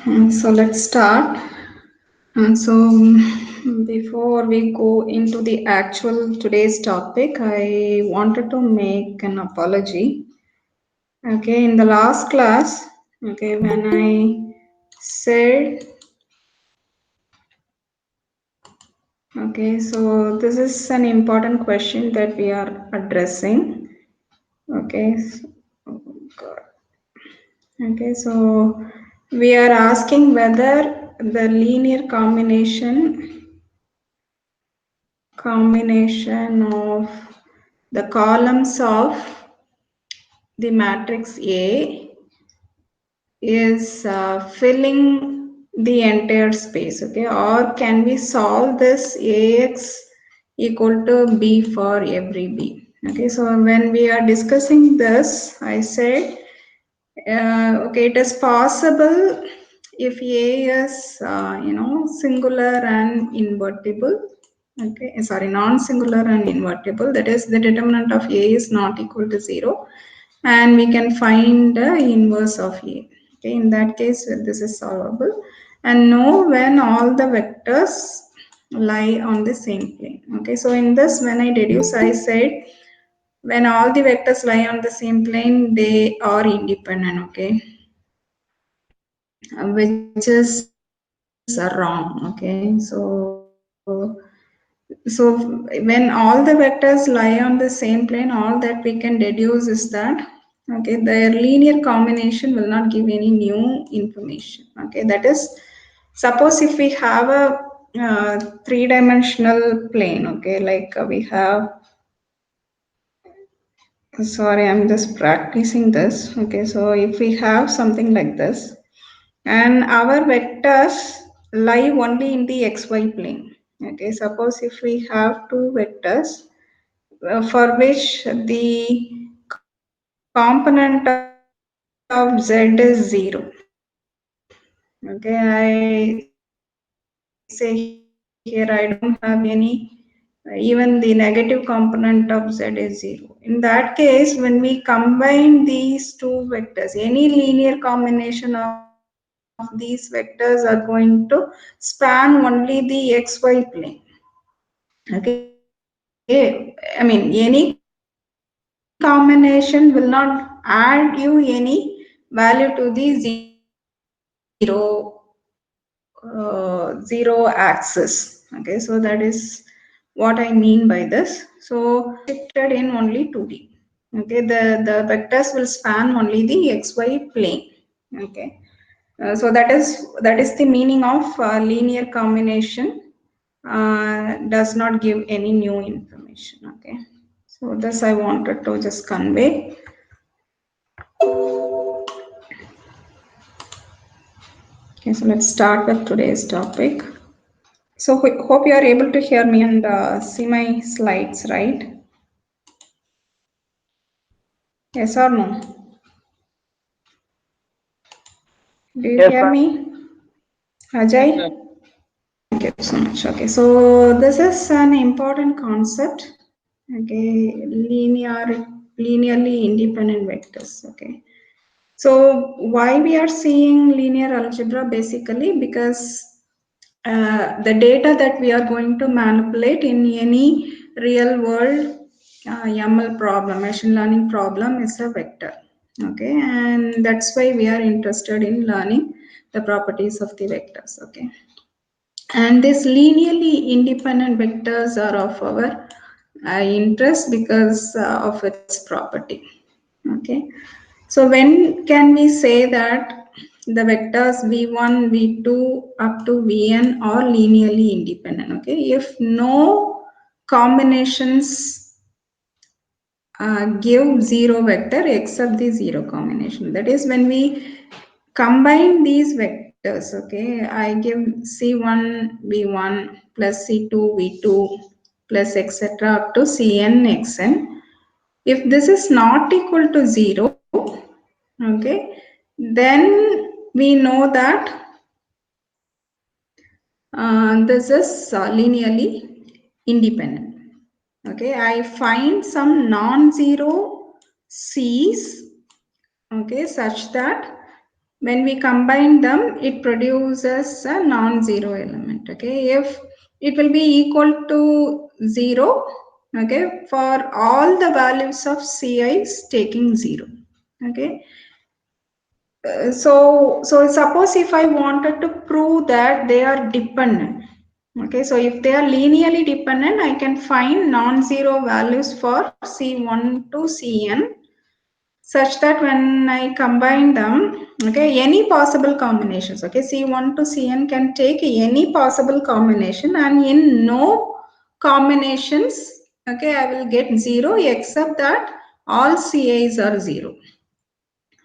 So let's start. So before we go into the actual today's topic, I wanted to make an apology. Okay, in the last class, okay, when I said, okay, so this is an important question that we are addressing. Okay, oh God. Okay, so we are asking whether the linear combination of the columns of the matrix A is filling the entire space, okay? Or can we solve this Ax equal to B for every B? Okay, so when we are discussing this, I said, okay, it is possible if A is, singular and invertible. Okay, sorry, non-singular and invertible. That is, the determinant of A is not equal to 0, and we can find the inverse of A. Okay, in that case, this is solvable, and know when all the vectors lie on the same plane. Okay, so in this, when I deduce, I said when all the vectors lie on the same plane, they are independent. Okay, which is wrong. Okay, so when all the vectors lie on the same plane, all that we can deduce is that, okay, their linear combination will not give any new information. Okay, that is, suppose if we have a three-dimensional plane, okay, like we have, sorry, I'm just practicing this. Okay, so if we have something like this, and our vectors lie only in the xy plane. Okay, suppose if we have two vectors for which the component of z is 0. Okay, I say here I don't have any, even the negative component of z is 0. In that case, when we combine these two vectors, any linear combination of these vectors are going to span only the xy plane. Okay, I mean, any combination will not add you any value to the zero axis. Okay, so that is what I mean by this. So shifted in only 2D. Okay, the vectors will span only the xy plane. Okay, so that is the meaning of linear combination. Does not give any new information. Okay, so this I wanted to just convey. Okay, so let's start with today's topic. So hope you are able to hear me and see my slides, right? Yes or no? Do you Yes, hear ma'am. me, Ajay? Thank you so much. Okay, so this is an important concept. Okay, linearly independent vectors. Okay, so why we are seeing linear algebra? Basically because the data that we are going to manipulate in any real world ML problem, machine learning problem, is a vector. Okay, and that's why we are interested in learning the properties of the vectors. Okay, and these linearly independent vectors are of our interest because of its property. Okay, so when can we say that the vectors v1, v2 up to vn are linearly independent? Okay, if no combinations give zero vector except the zero combination. That is, when we combine these vectors, okay, I give c1 v1 plus c2 v2 plus etc up to cn xn. If this is not equal to 0, okay, then we know that this is linearly independent. Okay, I find some non-zero c's, okay, such that when we combine them, it produces a non-zero element. Okay, if it will be equal to 0, okay, for all the values of Ci is taking 0. Okay, so suppose if I wanted to prove that they are dependent. Okay, so if they are linearly dependent, I can find non-zero values for C1 to Cn such that when I combine them, okay, any possible combinations, okay, C1 to Cn can take any possible combination, and in no combinations, okay, I will get 0 except that all Ci's are 0.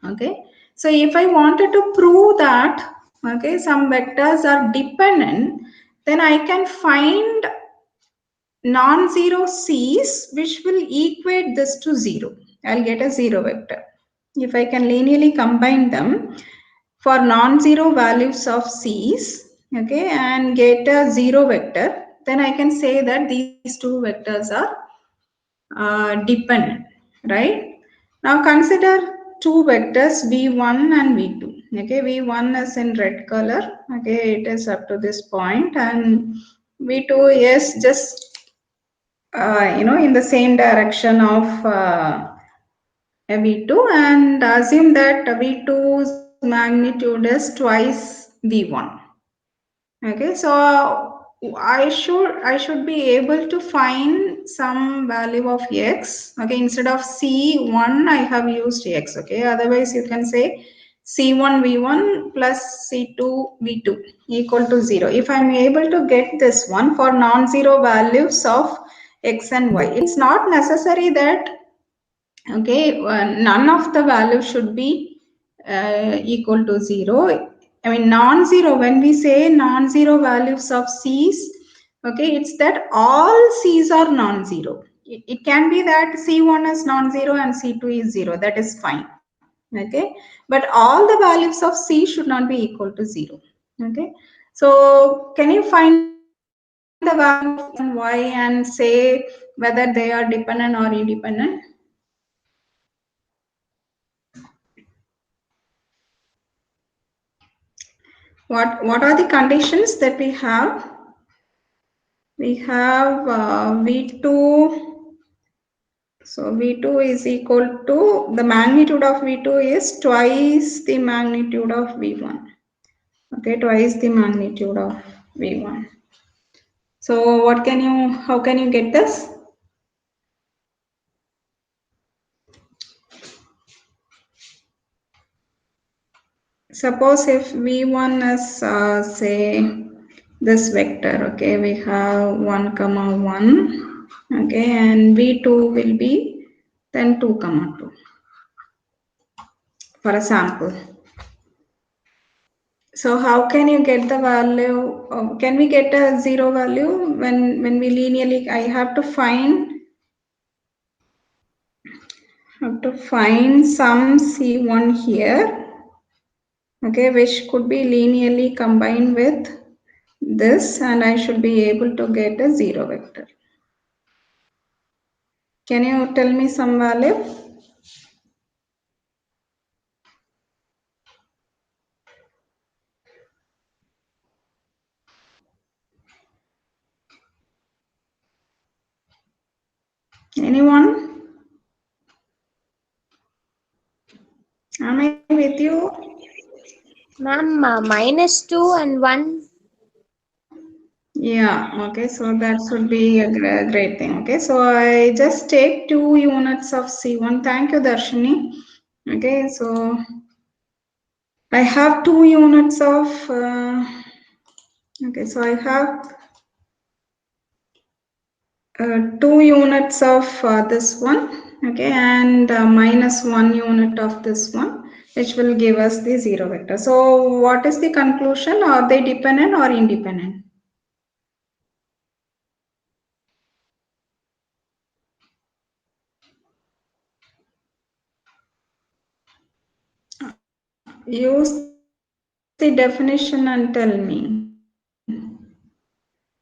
Okay, so if I wanted to prove that, okay, some vectors are dependent, then I can find non-zero C's which will equate this to 0. I'll get a 0 vector. If I can linearly combine them for non-zero values of C's, okay, and get a 0 vector, then I can say that these two vectors are dependent, right? Now consider two vectors v1 and v2. Okay, v1 is in red color. Okay, it is up to this point, and v2 is just in the same direction of v2, and assume that v2's magnitude is twice v1. Okay, so I should be able to find some value of x. Okay, instead of c1 I have used x. Okay, otherwise you can say c1 v1 plus c2 v2 equal to 0. If I'm able to get this one for non-zero values of x and y, it's not necessary that, okay, none of the values should be equal to 0. I mean, non-zero, when we say non-zero values of C's, okay, it's that all C's are non-zero. It can be that C1 is non-zero and C2 is 0. That is fine. Okay, but all the values of C should not be equal to 0. Okay, so can you find the value of X and Y and say whether they are dependent or independent? What are the conditions that we have? We have V2. So V2 is equal to, the magnitude of V2 is twice the magnitude of V1. Okay, twice the magnitude of V1. So how can you get this? Suppose if V1 is say this vector, okay, we have 1 comma 1, okay, and V2 will be then 2 comma 2 for a sample. So how can you get the value? Can we get a 0 value when we linearly? I have to find some C1 here, okay, which could be linearly combined with this, and I should be able to get a 0 vector. Can you tell me some value? Anyone? Am I with you? Ma'am, -2 and 1. Yeah, okay, so that should be a great thing. Okay, so I just take 2 units of C1. Thank you, Darshini. Okay, so I have 2 units of, okay, so I have 2 units of this one, okay, and minus 1 unit of this one, which will give us the 0 vector. So what is the conclusion? Are they dependent or independent? Use the definition and tell me.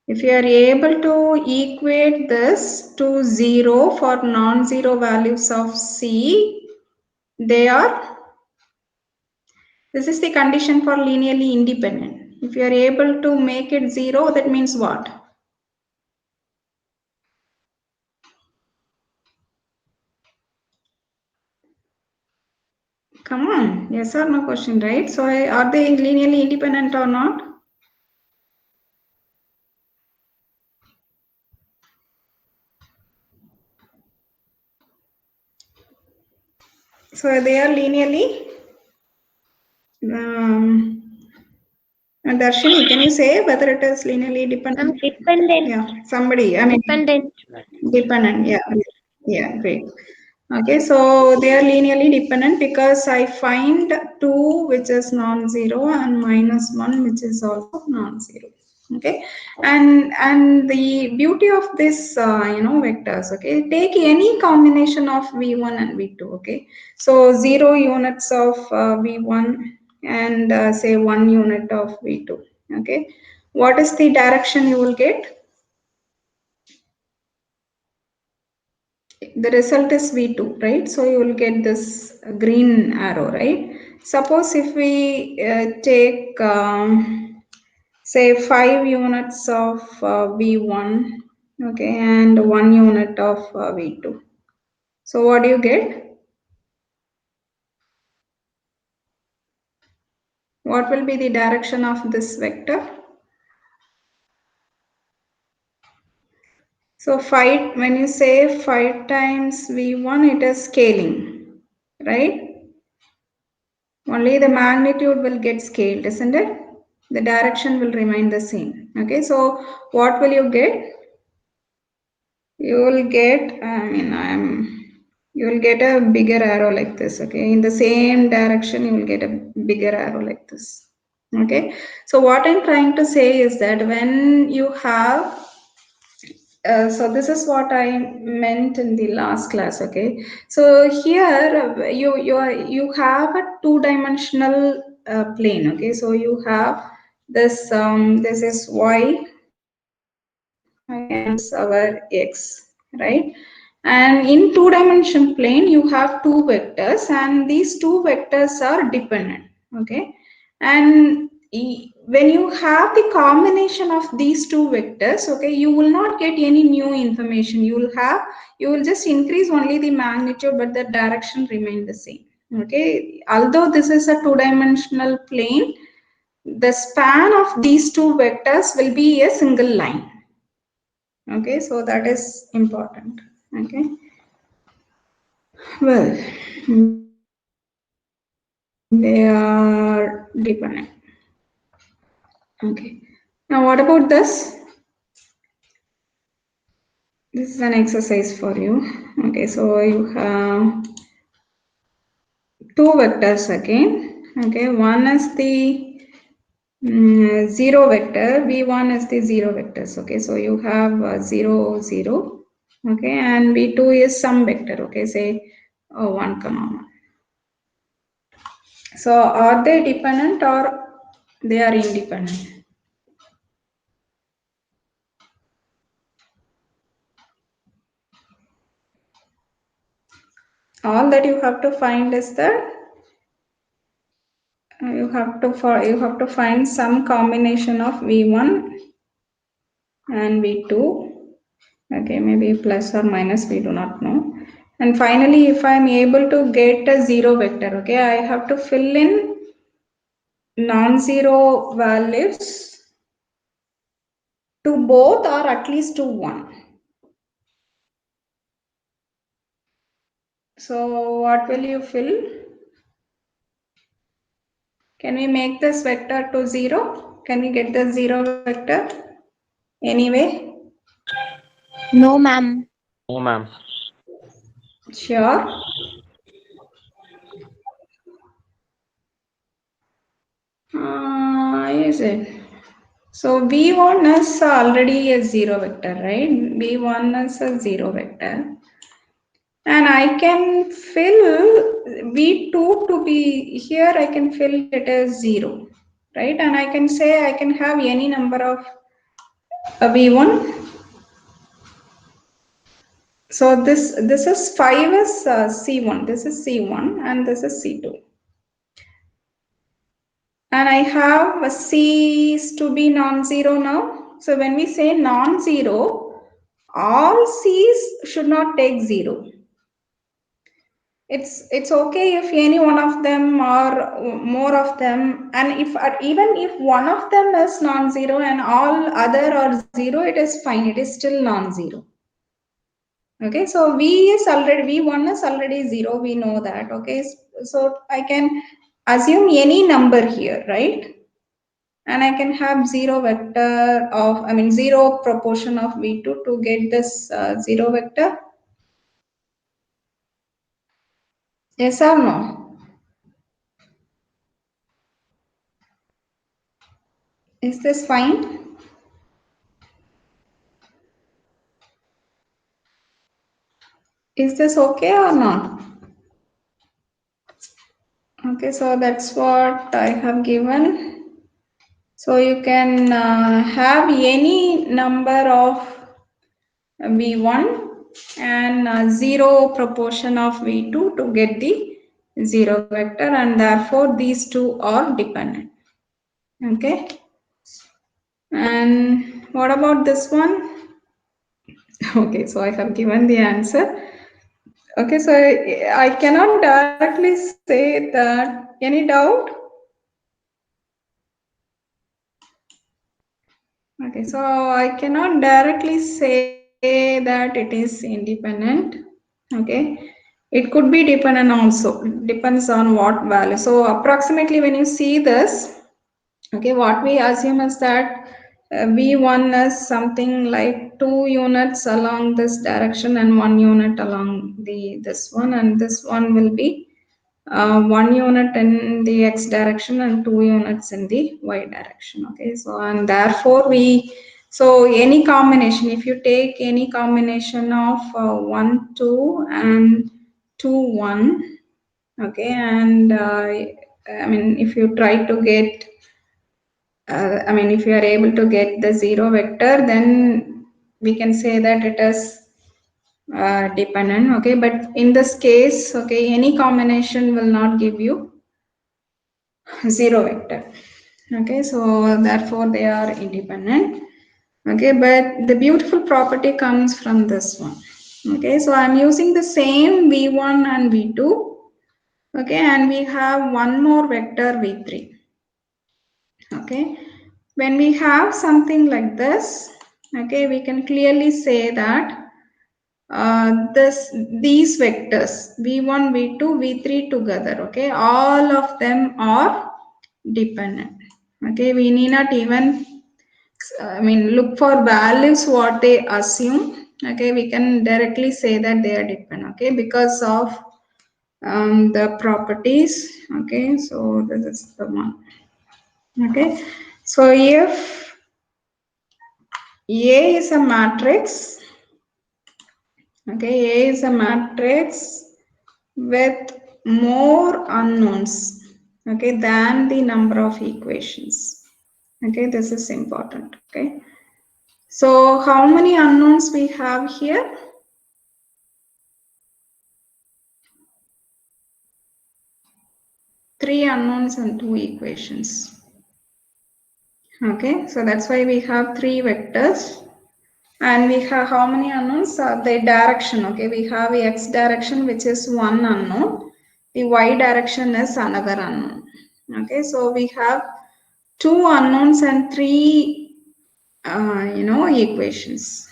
If you are able to equate this to 0 for non-zero values of C, they are This is the condition for linearly independent. If you are able to make it 0, that means what? Come on, yes or no question, right? So are they linearly independent or not? So they are linearly. Darshini, can you say whether it is linearly dependent? Dependent. Yeah, somebody. I mean, Dependent. dependent. Yeah, yeah, great. Okay, so they are linearly dependent because I find 2 which is non-zero and -1 which is also non-zero. Okay, and the beauty of this vectors, okay, take any combination of v1 and v2. Okay, so 0 units of v1 and say 1 unit of v2. Okay, what is the direction you will get? The result is V2, right? So you will get this green arrow, right? Suppose if we take, say, 5 units of V1, okay, and 1 unit of V2. So what do you get? What will be the direction of this vector? So 5, when you say 5 times V1, it is scaling, right? Only the magnitude will get scaled, isn't it? The direction will remain the same. Okay, so what will you get? You will get, you will get a bigger arrow like this. Okay, in the same direction, you will get a bigger arrow like this. Okay, so what I'm trying to say is that when you have so this is what I meant in the last class. Okay, so here you have a two-dimensional plane. Okay, so you have this this is y, okay, and this is our x, right? And in two-dimensional plane, you have two vectors, and these two vectors are dependent. Okay, and when you have the combination of these two vectors, okay, you will not get any new information. You will just increase only the magnitude, but the direction remain the same. Okay, although this is a two-dimensional plane, the span of these two vectors will be a single line. Okay, so that is important. Okay, well, they are dependent. Okay, now what about this? This is an exercise for you. Okay, so you have two vectors again. Okay, one is the zero vector, v1 is the zero vectors. Okay, so you have 0 0. Okay, and v2 is some vector. Okay, say 1 comma 1. So are they dependent or they are independent? All that you have to find is that you have to find some combination of v1 and v2. Okay, maybe plus or minus, we do not know. And finally, if I am able to get a zero vector, okay, I have to fill in non-zero values to both or at least to one. So what will you fill? Can we make this vector to 0? Can we get the zero vector anyway? No, ma'am. No, ma'am. Sure. Is it? So V1 is already a zero vector, right? V1 is a zero vector. And I can fill V2 to be here, I can fill it as 0, right? And I can say I can have any number of V1. So this is 5 is C1, this is C1 and this is C2. And I have a C is to be non-zero now. So when we say non-zero, all C's should not take 0. It's okay if any one of them or more of them, and if even if one of them is non-zero and all other are 0, it is fine. It is still non-zero. Okay, so V1 is already 0. We know that. Okay, so I can assume any number here, right? And I can have 0 vector of, 0 proportion of V2 to get this 0 vector. Yes or no? Is this fine? Is this okay or not? Okay, so that's what I have given. So you can have any number of V1 and 0 proportion of V2 to get the 0 vector, and therefore these two are dependent. Okay. And what about this one? Okay, so I have given the answer. Okay, so I cannot directly say that. Any doubt? Okay, so I cannot directly say that it is independent. Okay, it could be dependent also. Depends on what value. So approximately when you see this, okay, what we assume is that V1 is something like 2 units along this direction and 1 unit along this one, and this one will be 1 unit in the x direction and 2 units in the y direction. Okay, so and therefore so any combination, if you take any combination of 1 2 and 2 1, okay, and if you try to get if you are able to get the 0 vector, then we can say that it is dependent. Okay, but in this case, okay, any combination will not give you 0 vector. Okay, so therefore they are independent. Okay, but the beautiful property comes from this one. Okay, so I'm using the same v1 and v2. Okay, and we have one more vector v3. Okay, when we have something like this, okay, we can clearly say that these vectors v1 v2 v3 together, okay, all of them are dependent. Okay, we need not even look for values what they assume. Okay, we can directly say that they are dependent. Okay, because of the properties. Okay, so this is the one. Okay, so if A is a matrix, okay, A is a matrix with more unknowns, okay, than the number of equations. Okay, this is important. Okay, so how many unknowns we have here? 3 unknowns and 2 equations. Okay, so that's why we have 3 vectors. And we have how many unknowns? The direction. Okay, we have the x direction, which is one unknown. The y direction is another unknown. Okay, so we have 2 unknowns and 3 equations.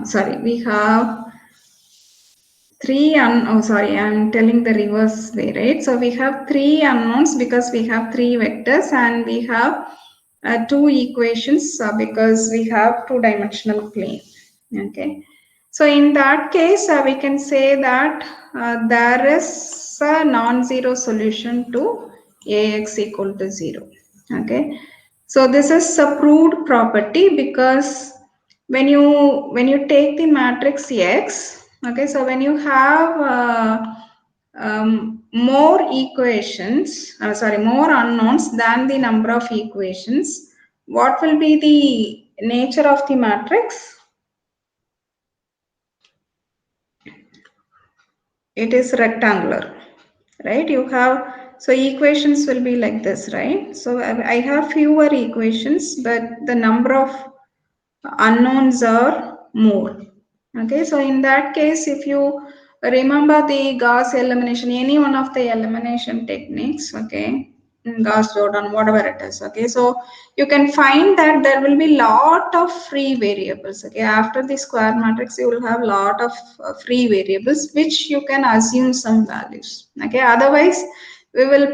Sorry, we have I'm telling the reverse way, right? So we have 3 unknowns because we have 3 vectors, and we have 2 equations because we have 2-dimensional plane. Okay, so in that case we can say that there is a non-zero solution to Ax equal to 0. Okay, so this is a proved property because when you take the matrix X, okay, so when you have more more unknowns than the number of equations, what will be the nature of the matrix? It is rectangular, right? You have so equations will be like this, right? So I have fewer equations, but the number of unknowns are more. Okay, so in that case, if you remember the Gauss elimination, any one of the elimination techniques, okay, Gauss Jordan, whatever it is, okay, so you can find that there will be lot of free variables. Okay, after the square matrix, you will have lot of free variables which you can assume some values. Okay, otherwise we will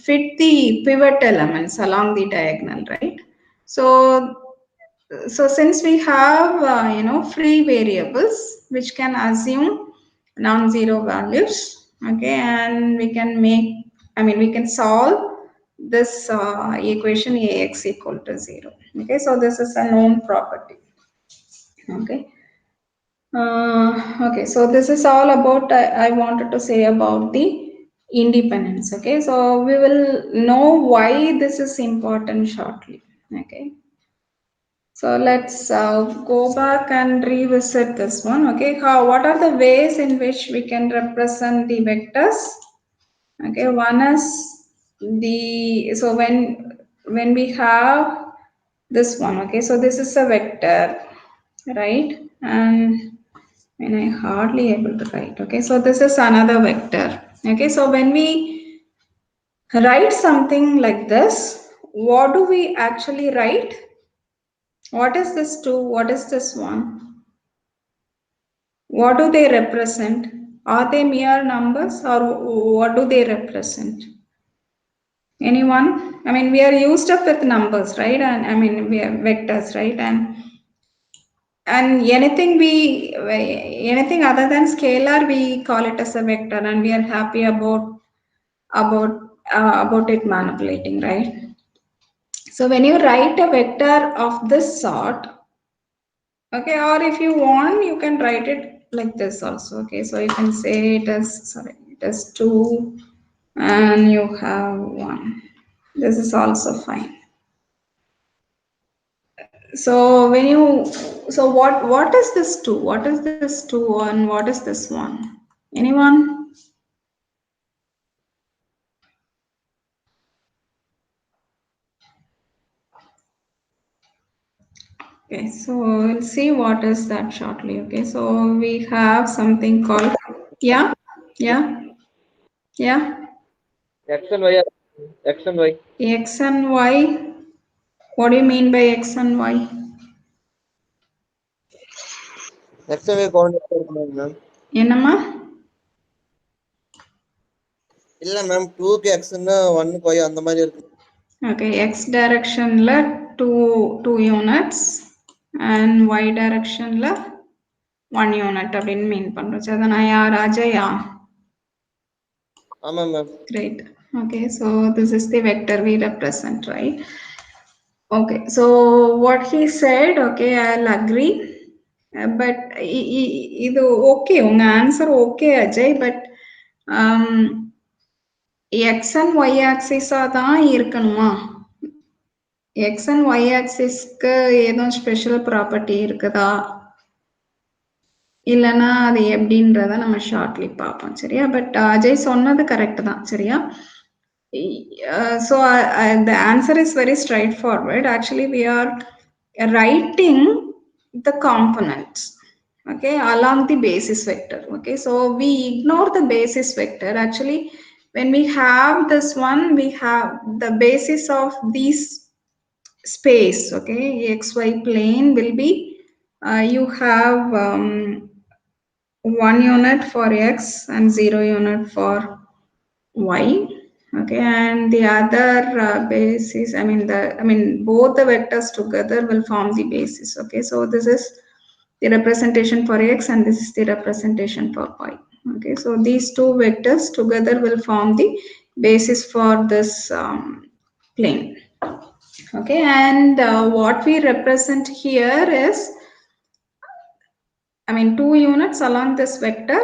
fit the pivot elements along the diagonal, right? So since we have free variables which can assume non-zero values, okay, and we can we can solve this equation ax equal to 0. Okay, so this is a known property. Okay. Okay, so this is all about I wanted to say about the independence. Okay, so we will know why this is important shortly. Okay. So let's go back and revisit this one. Okay, what are the ways in which we can represent the vectors? Okay, one is so when we have this one. Okay, so this is a vector, right? And when I hardly able to write. Okay, so this is another vector. Okay, so when we write something like this, what do we actually write? What is this two? What is this one? What do they represent? Are they mere numbers or what do they represent? Anyone? I mean, we are used up with numbers, right? And I mean, we are vectors, right? And anything other than scalar, we call it as a vector, and we are happy about about it manipulating, right? So when you write a vector of this sort, okay, or if you want, you can write it like this also. Okay, so you can say it is 2 and you have 1. This is also fine. So what is this 2? What is this 2 and what is this 1? Anyone? Okay, so we'll see what is that shortly. Okay, so we have something called, yeah, yeah, yeah, X and Y are X and Y. X and Y. What do you mean by X and Y? X and Y coordinate இருக்குங்க ma'am. என்னம்மா? இல்ல ma'am 2 க்கு X ன்னு 1 க்கு Y அந்த மாதிரி இருக்கு. Okay, X directionல 2 units and Y directionல 1 unit அப்படின்னு மீன் பண்றோம். சதனாயா, ராஜயா? ஆமா ma'am. Great. Okay, so this is the vector we represent, right? Okay, so what he said, okay, I'll agree. But இது ஓகே, உங்க answer okay Ajay, but X and Y ஆக்சிஸா தான் இருக்கணுமா? X and Y ஆக்சிஸ்க்கு ஏதும் special property இருக்குதா, இல்லைன்னா அது எப்படின்றத நம்ம ஷார்ட்லி பார்ப்போம், சரியா? பட் அஜய் சொன்னது கரெக்ட் தான், சரியா? So the answer is very straightforward. Actually, we are writing the components, okay, along the basis vector. Okay, so we ignore the basis vector. Actually, when we have this one, we have the basis of these space. Okay, xy plane will be you have 1 unit for x and 0 unit for y. Okay, and the other basis, both the vectors together will form the basis. Okay, so this is the representation for x and this is the representation for y. Okay, so these two vectors together will form the basis for this plane. Okay, and what we represent here is, 2 units along this vector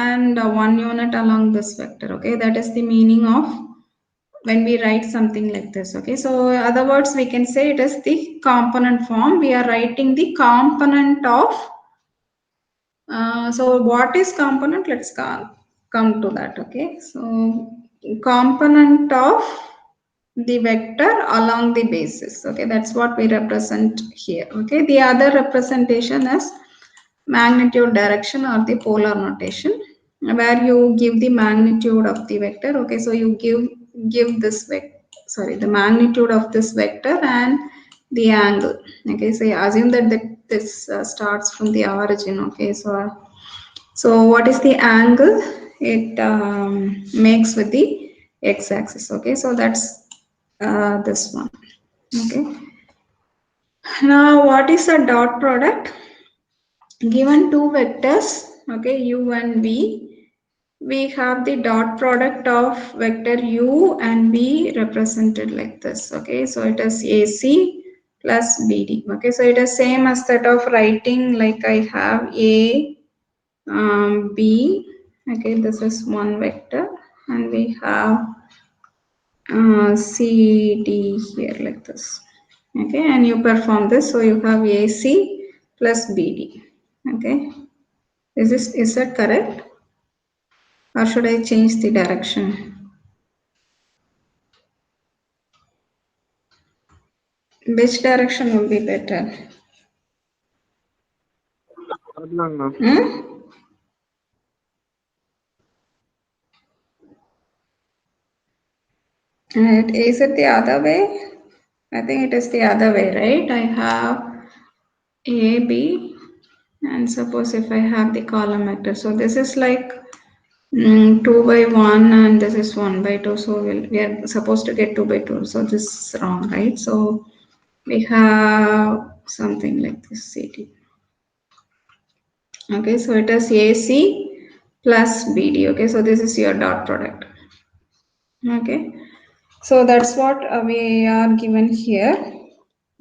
and 1 unit along this vector. Okay, that is the meaning of when we write something like this. Okay, so other words we can say it is the component form. We are writing the component of so what is component? Let's come to that. Okay, so component of the vector along the basis. Okay, that's what we represent here. Okay, the other representation is magnitude direction or the polar notation, where you give the magnitude of the vector. Okay, so you give this vector, sorry, the magnitude of this vector and the angle. Okay, so you assume that this starts from the origin. Okay, so what is the angle it makes with the x-axis? Okay, so that's this one. Okay, now what is a dot product? Given two vectors, okay, u and v, we have the dot product of vector u and v represented like this. Okay, so it is AC plus BD. Okay, so it is same as that of writing like I have A, B. Okay, this is one vector, and we have CD here like this. Okay, and you perform this, so you have AC plus BD. Okay, is that correct, or should I change the direction? Which direction will be better? Hmm? Is it the other way? I think it is the other way, right? I have A, B, and suppose if I have the column vector. So this is like 2 by 1 and this is 1 by 2. So we are supposed to get 2 by 2. So this is wrong, right? So we have something like this CD. Okay, so it is AC plus BD. Okay, so this is your dot product. Okay, so that's what we are given here.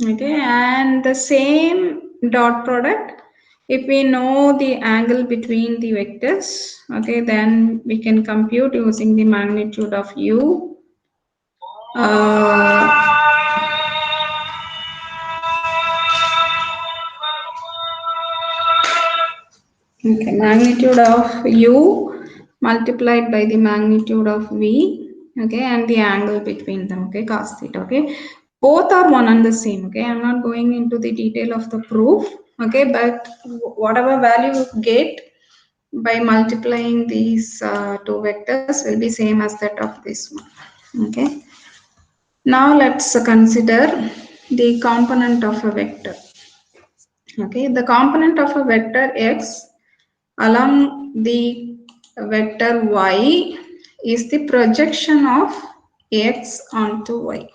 Okay, and the same dot product, if we know the angle between the vectors, okay, then we can compute using the magnitude of u. Okay, magnitude of u multiplied by the magnitude of v, okay, and the angle between them, okay, cos theta. Okay, both are one and the same. Okay, I'm not going into the detail of the proof. Okay, but whatever value you get by multiplying these two vectors will be same as that of this one. Okay, now let's consider the component of a vector. Okay, the component of a vector x along the vector y is the projection of x onto y.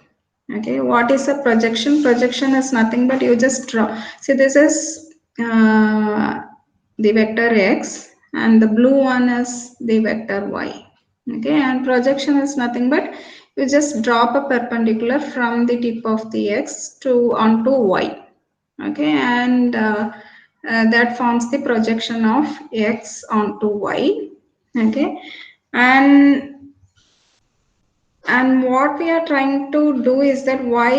Okay, what is a projection? Projection is nothing but you just draw. See, this is the vector x, and the blue one is the vector y. Okay, and projection is nothing but you just drop a perpendicular from the tip of the x to onto y. Okay, and that forms the projection of x onto y. Okay, and what we are trying to do is that why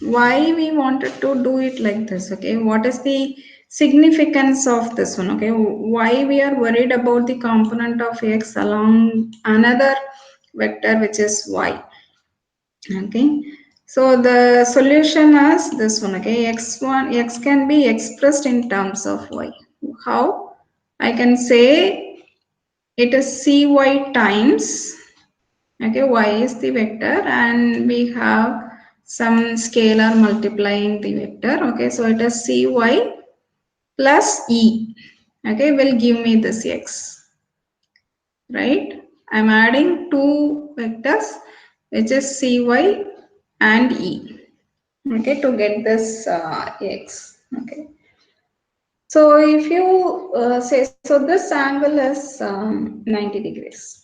we wanted to do it like this. Okay, what is the significance of this one? Okay, why we are worried about the component of x along another vector which is y? Okay, so the solution is this one. Okay, x can be expressed in terms of y. How? I can say it is cy times, okay, y is the vector and we have some scalar multiplying the vector. Okay, so it is cy plus e, okay, will give me this x, right? I'm adding two vectors which is cy and e, okay, to get this x. Okay, so if you say, so this angle is 90 degrees.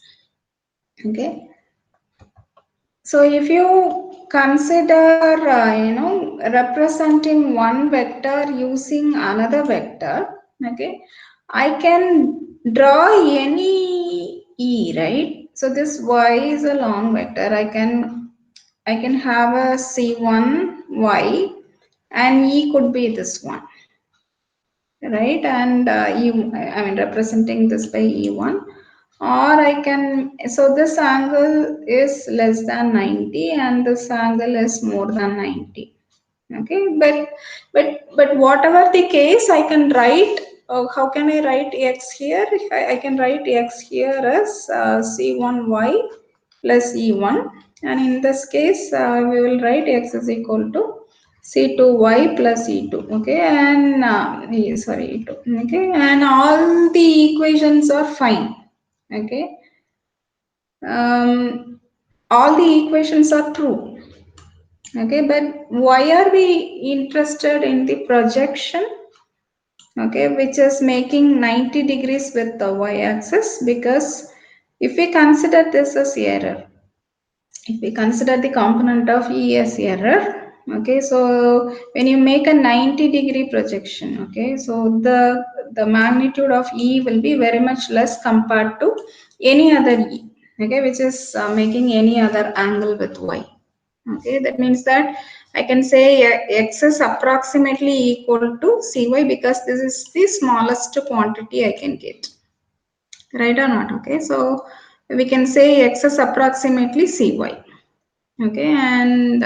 Okay, so if you consider representing one vector using another vector, okay, I can draw any e, right? So this y is a long vector. I can have a c1 y and e could be this one, right? And I mean representing this by e1, or I can, so this angle is less than 90 and this angle is more than 90. Okay, but whatever the case, I can write, how can I write x here? I can write x here as c1y plus e1, and in this case we will write x is equal to c2y plus e2. Okay, and sorry, e2. Okay, and all the equations are fine. Okay, all the equations are true. Okay, but why are we interested in the projection? Okay, which is making 90 degrees with the y-axis, because if we consider this as error, if we consider the component of E as error, okay, so when you make a 90-degree projection, okay, so the magnitude of E will be very much less compared to any other E, okay, which is making any other angle with y. Okay, that means that I can say x is approximately equal to cy, because this is the smallest quantity I can get. Right or not? Okay, so we can say x is approximately cy. Okay, and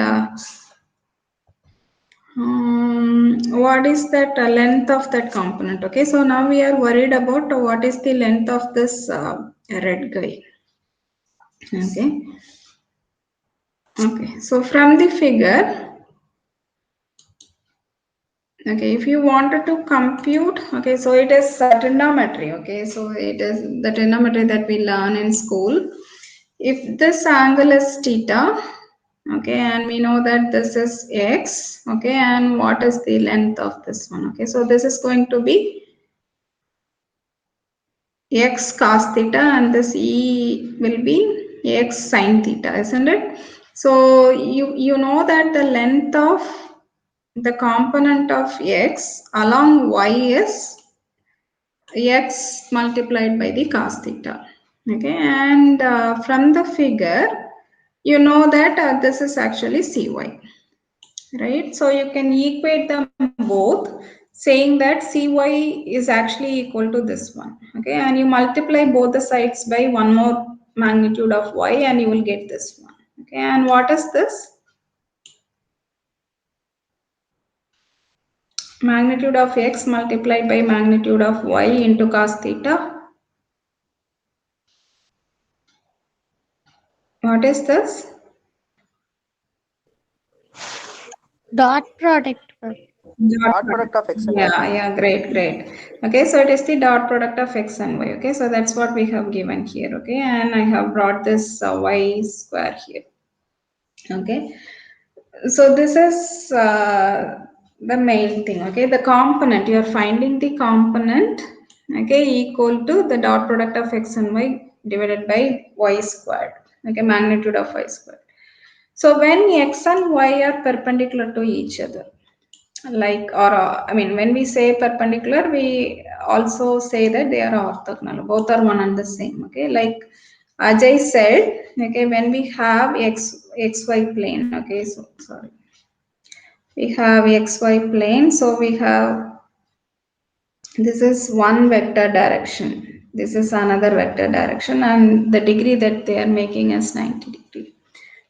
what is that length of that component? Okay, so now we are worried about what is the length of this red guy. Okay. Okay, so from the figure, okay, if you wanted to compute, okay, so it is trigonometry, okay, so it is the trigonometry that we learn in school. If this angle is theta, okay, and we know that this is x, okay, and what is the length of this one? Okay, so this is going to be x cos theta, and this e will be x sin theta, isn't it? So you know that the length of the component of x along y is x multiplied by the cos theta. Okay, and from the figure, you know that this is actually cy, right? So you can equate them both, saying that cy is actually equal to this one. Okay, and you multiply both the sides by one more magnitude of y, and you will get this one. Okay, and what is this? Magnitude of x multiplied by magnitude of y into cos theta. What is this? Dot product. Dot product of x and y. Yeah, great. Okay, so it is the dot product of x and y. Okay, so that's what we have given here. Okay, and I have brought this y square here. Okay, so this is the main thing. Okay, the component, you are finding the component, okay, equal to the dot product of x and y divided by y squared. Okay, magnitude of y squared. So when x and y are perpendicular to each other, like, or I mean, when we say perpendicular, we also say that they are orthogonal, both are one and the same. Okay, like Ajay said, okay, when we have xy plane, okay, so sorry, we have xy plane, so we have, this is one vector direction, this is another vector direction, and the degree that they are making is 90 degree,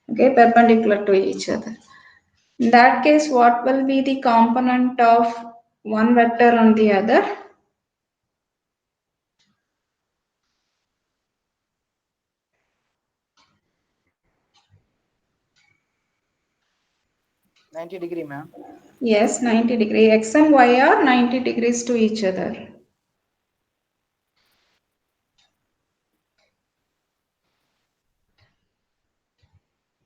okay, perpendicular to each other. In that case, what will be the component of one vector on the other? -90 degree, ma'am. Yes, 90 degree. X and Y are 90 degrees to each other.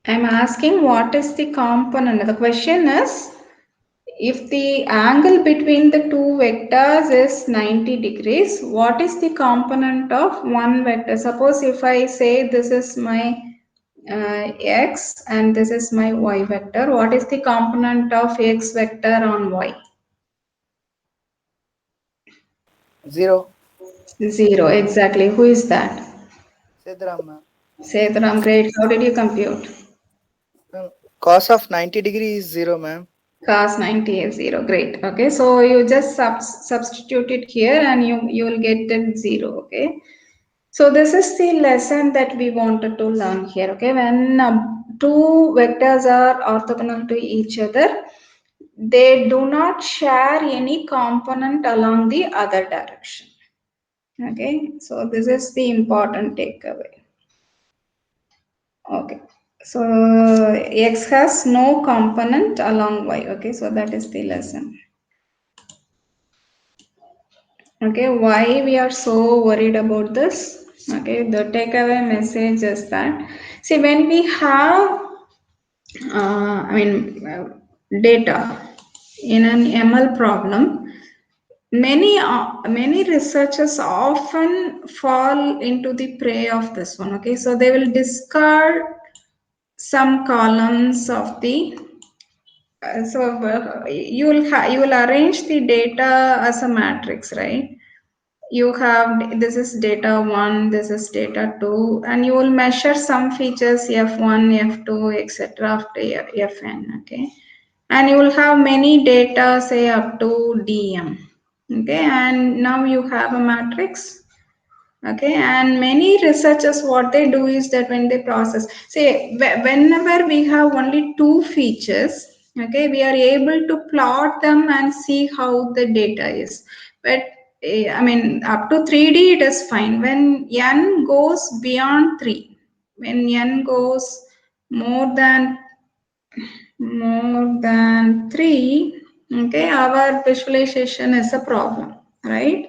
I'm asking what is the component. The question is, if the angle between the two vectors is 90 degrees, what is the component of one vector? Suppose if I say this is my x and this is my y vector, what is the component of x vector on y? 0. 0, exactly. Who is that? Sedram, ma'am. Sethuram, great. How did you compute? Cos of 90 degree is 0, ma'am. Cos 90 is 0. Great. Okay, so you just substitute it here and you will get that 0. Okay. So this is the lesson that we wanted to learn here. Okay, when two vectors are orthogonal to each other, they do not share any component along the other direction. Okay, so this is the important takeaway. Okay, so x has no component along y. Okay, so that is the lesson. Okay, why we are so worried about this? Okay, the takeaway message is that, see, when we have data in an ML problem, many researchers often fall into the prey of this one. Okay, so they will discard some columns of the you will arrange the data as a matrix, right? You have, this is data 1, this is data 2, and you will measure some features f1, f2, etc. up to fn. Okay, and you will have many data, say up to dm. Okay, and now you have a matrix. Okay, and many researchers, what they do is that when they process, say whenever we have only two features, okay, we are able to plot them and see how the data is. But up to 3D it is fine. When n goes beyond 3, when n goes more than 3, okay, our visualization is a problem, right?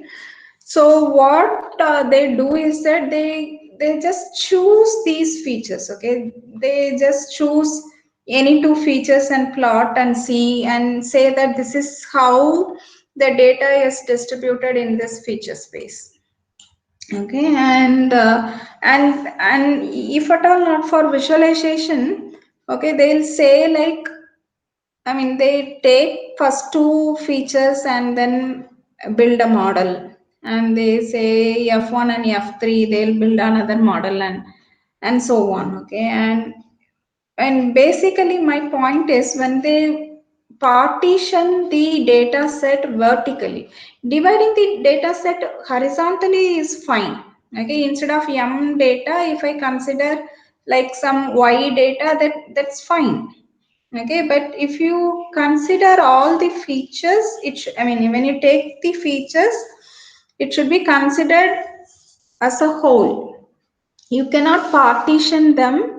So what they do is that they just choose these features. Okay, they just choose any two features and plot and see and say that this is how the data is distributed in this feature space. Okay, and if at all not for visualization, okay, they'll say like, they take first two features and then build a model, and they say F1 and F3, they'll build another model and so on. Okay, and basically my point is, when they partition the data set vertically, dividing the data set horizontally is fine. Okay, instead of M data, if I consider like some Y data, that's fine. Okay, but if you consider all the features, when you take the features, it should be considered as a whole. You cannot partition them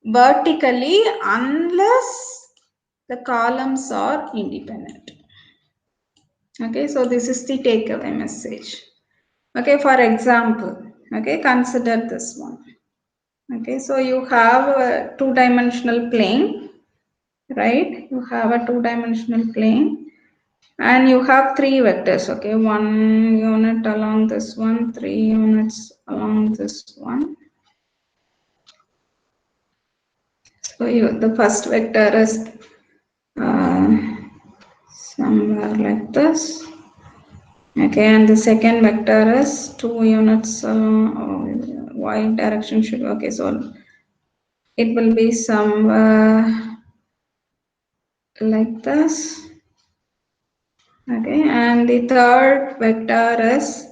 vertically unless the columns are independent. Okay, so this is the takeaway message. Okay, for example, okay, consider this one. Okay, so you have a two-dimensional plane, right? You have a two-dimensional plane and you have three vectors. Okay, 1 unit along this one, 3 units along this one. So the first vector is somewhere like this. Okay, and the second vector is 2 units y direction should, okay, so it will be somewhere like this. Okay, and the third vector is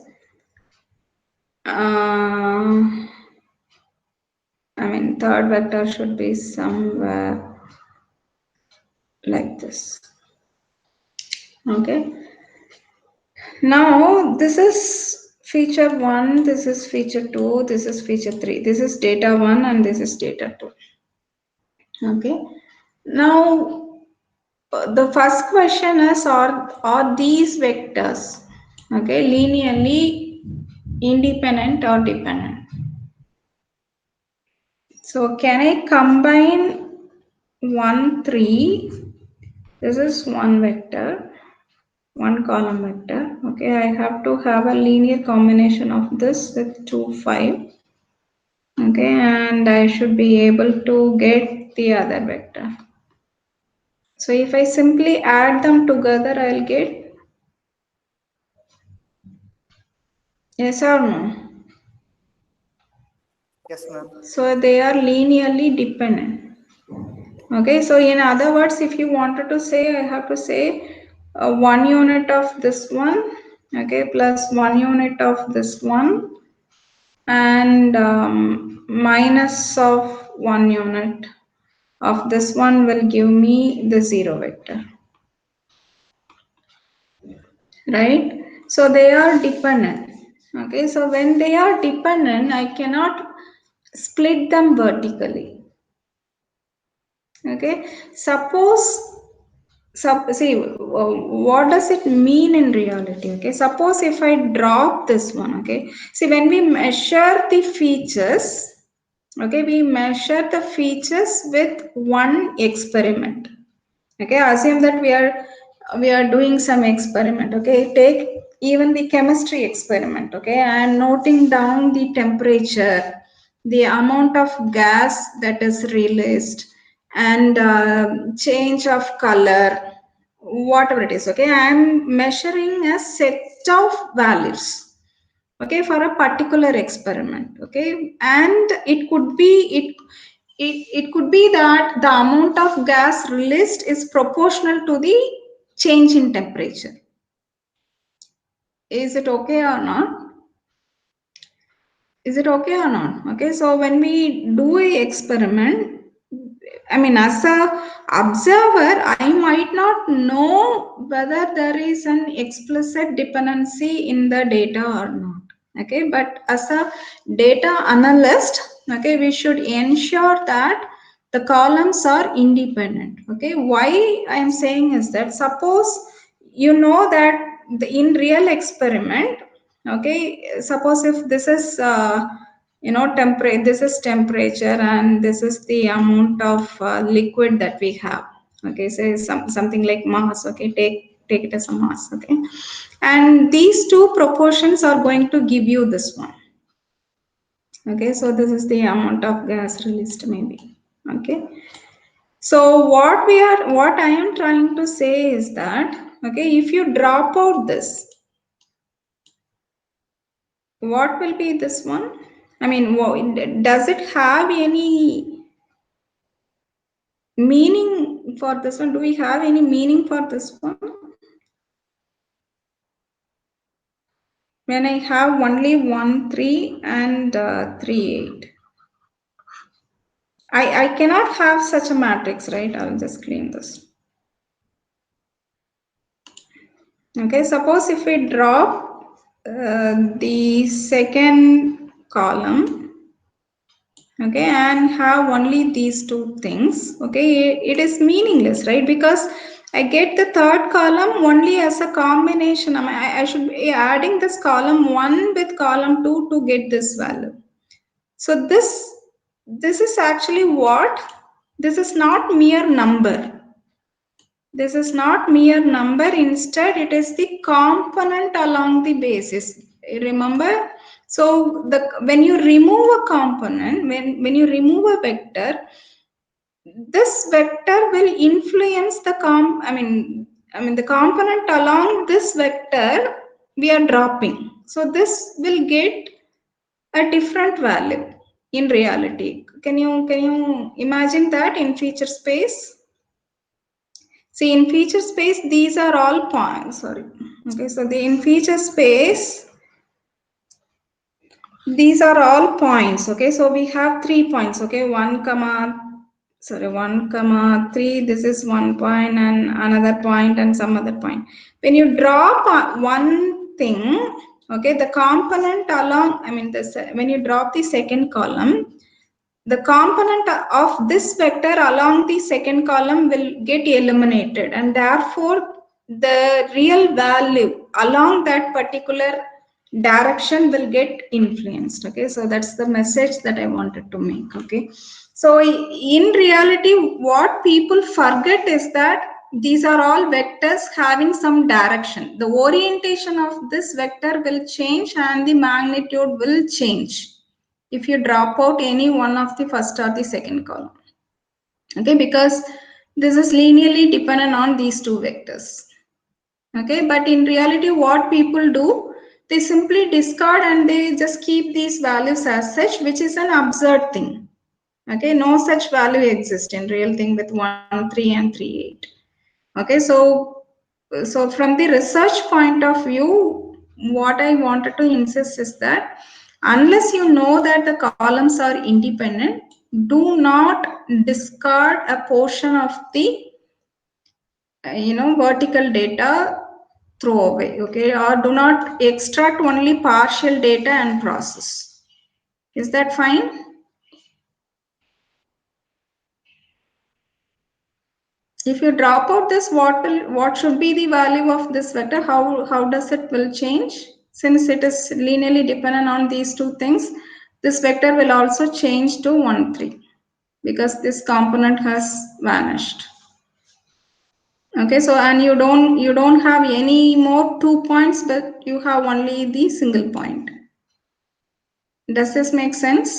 third vector should be somewhere like this. Okay, now this is feature 1, this is feature 2, this is feature 3, this is data 1 and this is data 2. Okay, now the first question is, are these vectors, okay, linearly independent or dependent? So can I combine 1, 3? This is one vector, one column vector. Okay, I have to have a linear combination of this with 2, 5. Okay, and I should be able to get the other vector. So if I simply add them together, I'll get, yes or no? Yes, ma'am. So they are linearly dependent. Okay, so in other words, if you wanted to say, I have to say 1 unit of this one, okay, plus 1 unit of this one, and minus of 1 unit of this one will give me the 0 vector, right? So they are dependent. Okay, so when they are dependent, I cannot split them vertically. Okay, suppose see what does it mean in reality. Okay, suppose if I drop this one. Okay, see, when we measure the features, okay, we measure the features with one experiment. Okay, assume that we are doing some experiment. Okay, take even the chemistry experiment. Okay, and noting down the temperature, the amount of gas that is released, and change of color, whatever it is. Okay, I am measuring a set of values, okay, for a particular experiment. Okay, and it could be it could be that the amount of gas released is proportional to the change in temperature. Is it okay or not? Is it okay or not? Okay, so when we do a experiment, I mean, as a observer, I might not know whether there is an explicit dependency in the data or not. Okay, but as a data analyst, okay, we should ensure that the columns are independent. Okay, why I am saying is that suppose you know that in real experiment, okay, suppose if this is temperature, this is temperature and this is the amount of liquid that we have. Okay, say something like mass. Okay, take it as a mass. Okay, and these two proportions are going to give you this one. Okay, so this is the amount of gas released maybe. Okay, so what I am trying to say is that, okay, if you drop out this, what will be this one? I mean, does it have any meaning for this one? Do we have any meaning for this one? When I have only 1, 3 and 3, 8. I cannot have such a matrix, right? I'll just clean this. Okay, suppose if we drop the second column, okay, and have only these two things, okay, it is meaningless, right? Because I get the third column only as a combination. I should be adding this column 1 with column 2 to get this value. So this is actually what? This is not mere number. This is not mere number. Instead, it is the component along the basis. Remember? So when you remove a component, when you remove a vector, this vector will influence the the component along this vector we are dropping. So this will get a different value in reality. Can you imagine that in feature space? See, in feature space, these are all points. Sorry. Okay, so in feature space, these are all points. Okay, so we have 3 points. Okay, 1 comma 3. This is 1 point and another point and some other point. When you drop one thing, okay, the component along, when you drop the second column, the component of this vector along the second column will get eliminated, and therefore the real value along that particular direction will get influenced. Okay, so that's the message that I wanted to make. Okay, so in reality what people forget is that these are all vectors having some direction. The orientation of this vector will change and the magnitude will change if you drop out any one of the first or the second column. Okay, because this is linearly dependent on these two vectors. Okay, but in reality what people do, they simply discard and they just keep these values as such, which is an absurd thing. Okay, no such value exists in real thing with 1, 3 and 3, 8. Okay, so from the research point of view, what I wanted to insist is that Unless you know that the columns are independent, do not discard a portion of the vertical data, throw away, okay, or do not extract only partial data and process. Is that fine? If you drop out this, what should be the value of this vector? How does it will change? Since it is linearly dependent on these two things, this vector will also change to 1, 3 because this component has vanished. Okay, so and you don't have any more 2 points, but you have only the single point. Does this make sense?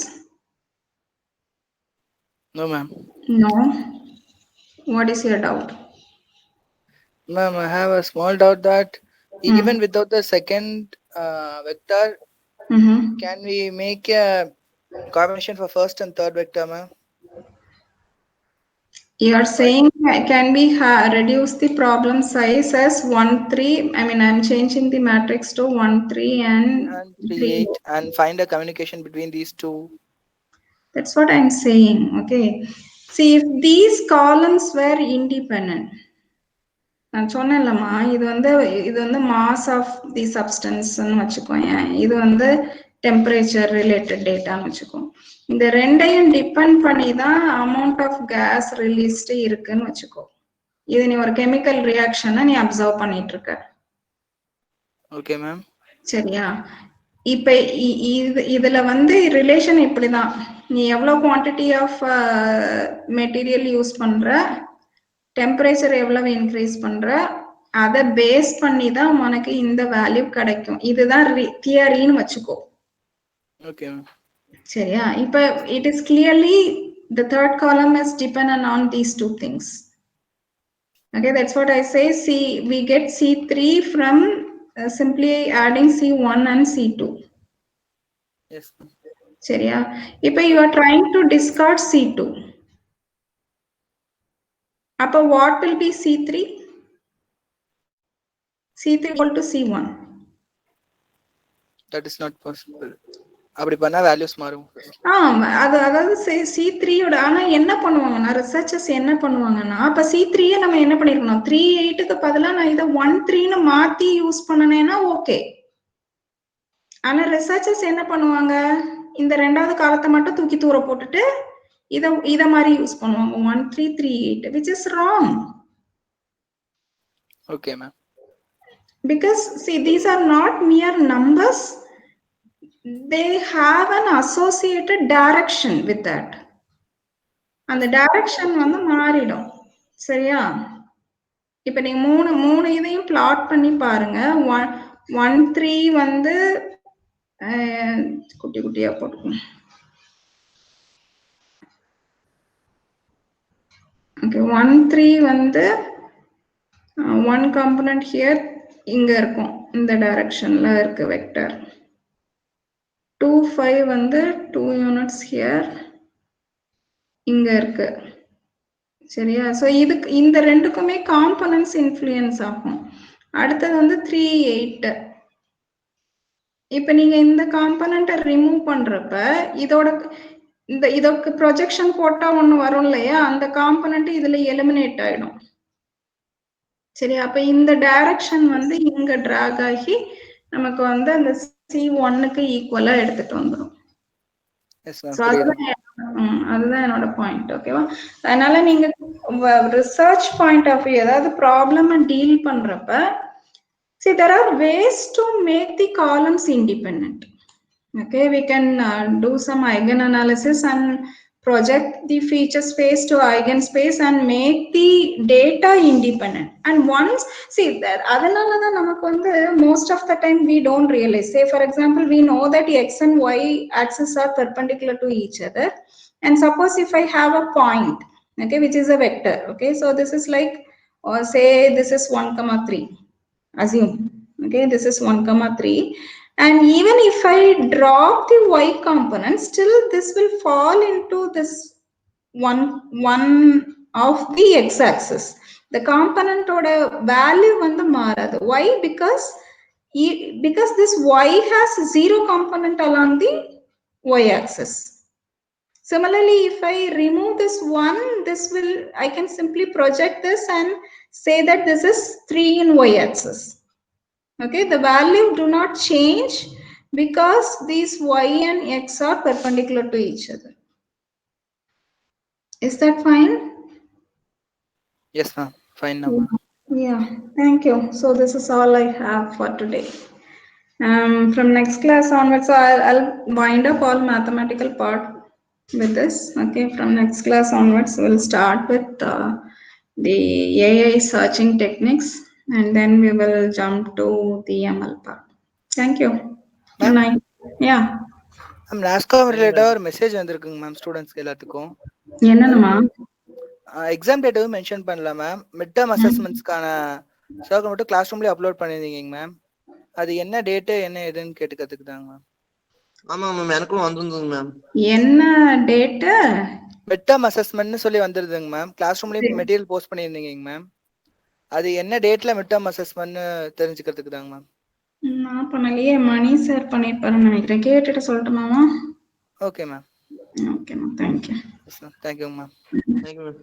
No, ma'am. No. What is your doubt? Ma'am, I have a small doubt that even without the second vector, can we make a combination for first and third vector, ma'am? You are saying can we reduce the problem size as 1, 3? I mean, I'm changing the matrix to 1, 3 and 3, 3. 8 and find a communication between these two. That's what I'm saying. Okay. See, if these columns were independent, நான் சொன்னேன்லம்மா இது வந்து mass of the சப்ஸ்டன்ஸ்ன்னு வச்சுக்கோங்க, இது வந்து temperature related டேட்டான்னு வச்சுக்கோ. இந்த ரெண்டையும் depend பண்ணி தான் அமௌண்ட் ஆஃப் கேஸ் ரிலீஸ்டு இருக்குன்னு வச்சுக்கோ. இது நீ ஒரு கெமிக்கல் ரியாக்ஷனை நீ அப்சர்வ் பண்ணிட்டு இருக்க. Okay ma'am. சரியா? இப்ப இதுல வந்து ரிலேஷன் இப்படிதான். நீ எவ்வளவு குவான்டிட்டி ஆஃப் மெட்டீரியல் யூஸ் பண்ற, டெம்பரேச்சர் எவ்வளவு இன்க்ரீஸ் பண்ற, அதை பேஸ் பண்ணி தான் உனக்கு இந்த வேல்யூ கிடைக்கும். இதுதான் தியரின்னு வச்சுக்கோ. Okay ma'am. சரியா? இப்ப it is clearly the third column is dependent on these two things. Okay, that's what I say. We get C3 from simply adding C1 and C2. Yes. சரியா? இப்ப you are trying to discard C2. அப்ப what will be C3? C3 equal to C1. That is not possible. அப்படி பண்ணா values மாறும். அதாவது C3 யோட ஆனா என்ன பண்ணுவாங்கன்னா ரிசர்ச்சர்ஸ் என்ன பண்ணுவாங்கன்னா, அப்ப C3யே நம்ம என்ன பண்ணிருக்கணும், 3, 8க்கு பதிலா நான் இதை 1, 3ன்னு மாத்தி யூஸ் பண்ணனேன்னா ஓகே. ஆனா ரிசர்ச்சர்ஸ் என்ன பண்ணுவாங்க, இந்த ரெண்டாவது காலத்தை மட்டும் தூக்கி தூர போட்டுட்டு இத மாதிரி யூஸ் பண்ணுவாங்க 1, 3, 3, 8, which is wrong. Okay, ma'am. Because see, these are not mere numbers. They have an associated direction with that. And the direction வந்து மாறிடும். சரியா? இப்ப நீங்க மூணு இதையும் பிளாட் பண்ணி பாருங்க. 1, 3 வந்து குட்டி குட்டியா போட்டுக்கணும். Okay, 1, 3 வந்து one component here இங்க இருக்கும், இந்த டைரக்ஷன்ல இருக்கு வெக்டர். 2, 5 வந்து 2 units here இங்க இருக்கு. சரியா? சோ இதுக்கு இந்த ரெண்டுக்குமே காம்பனன்ட்ஸ் இன்ஃப்ளூயன்ஸ் ஆகும். அடுத்தது வந்து 3, 8. இப்ப நீங்க இந்த காம்பனண்ட்டை ரிமூவ் பண்றப்ப இதோட ப்ரொஜெக்ஷன் போட்டா ஒண்ணு வரும் இல்லையா, அந்த காம்பனண்ட் இதுல எலிமினேட் ஆயிடும். சரி, அப்ப இந்த டைரக்ஷன் வந்து இங்க டிராக் ஆகி நமக்கு வந்து அந்த C1க்கு ஈக்குவலா எடுத்துட்டு வந்துடும். அதுதான் என்னோட பாயிண்ட். ஓகேவா? அதனால நீங்க ரிசர்ச் பாயிண்ட் ஆஃப் வியூ ஏதாவது ப்ராப்ளம் டீல் பண்றப்ப, see there are ways to make the columns independent. Okay, we can do some eigen analysis and project the feature space to eigenspace and make the data independent. And once, see that adanala da namakku vandu most of the time we don't realize. Say for example, we know that x and y axis are perpendicular to each other, and suppose if I have a point, okay, which is a vector, okay, so this is like, or say this is 1, 3, assume, okay, this is 1, 3, and even if I drop the y component, still this will fall into this one of the x axis. The component oda value vandu maaradu. Why? Because because this y has 0 component along the y-axis. Similarly, if I remove this 1, I can simply project this and say that this is 3 in y-axis. Okay, the value do not change because these y and x are perpendicular to each other. Is that fine? Yes, ma'am. Fine now, ma'am. Yeah, thank you. So this is all I have for today. From next class onwards, I'll wind up all mathematical part with this. Okay, from next class onwards, we'll start with the AI searching techniques, and then we will jump to the ML part. Thank you. Good Ma'am, night. Yeah. Ma'am NASSCOM ரிலேட்டடா ஒரு message வந்திருக்குங்க ma'am ஸ்டூடெண்ட்ஸ்க்கு எல்லாத்துக்கும். என்னமா exam டேட்டும் mention பண்ணல ma'am. Mid term அசஸ்மெண்ட்ஸ்க்கான circle மட்டும் class ரூம்லயே upload பண்ணிருந்தீங்க மேம். அது என்ன டேட் என்ன ஏதுன்னு கேட்டுக்கிறதுக்கு தாங்க மேம். ஆமா மேம், எனக்கும் வந்திருந்ததுங்க மேம். என்ன டேட்? மிட் டர்ம் அசஸ்மெண்ட்னு சொல்லி வந்துருதுங்க மேம். கிளாஸ் ரூம்லயே மெட்டீரியல் போஸ்ட் பண்ணிருந்தீங்க மேம். அது என்ன டேட்ல மிட் டர்ம் அசஸ்மெண்ட் தெரிஞ்சுக்கிறதுக்கு தாங்க மேம். நான் பண்ணலையே, மணி சார் பண்ணிருப்பாருன்னு நினைக்கிறேன். கேட்டுட்டு சொல்லட்டுமாமா? Okay ma'am. Okay ma'am, thank you. Thank you ma'am. Thank you ma'am.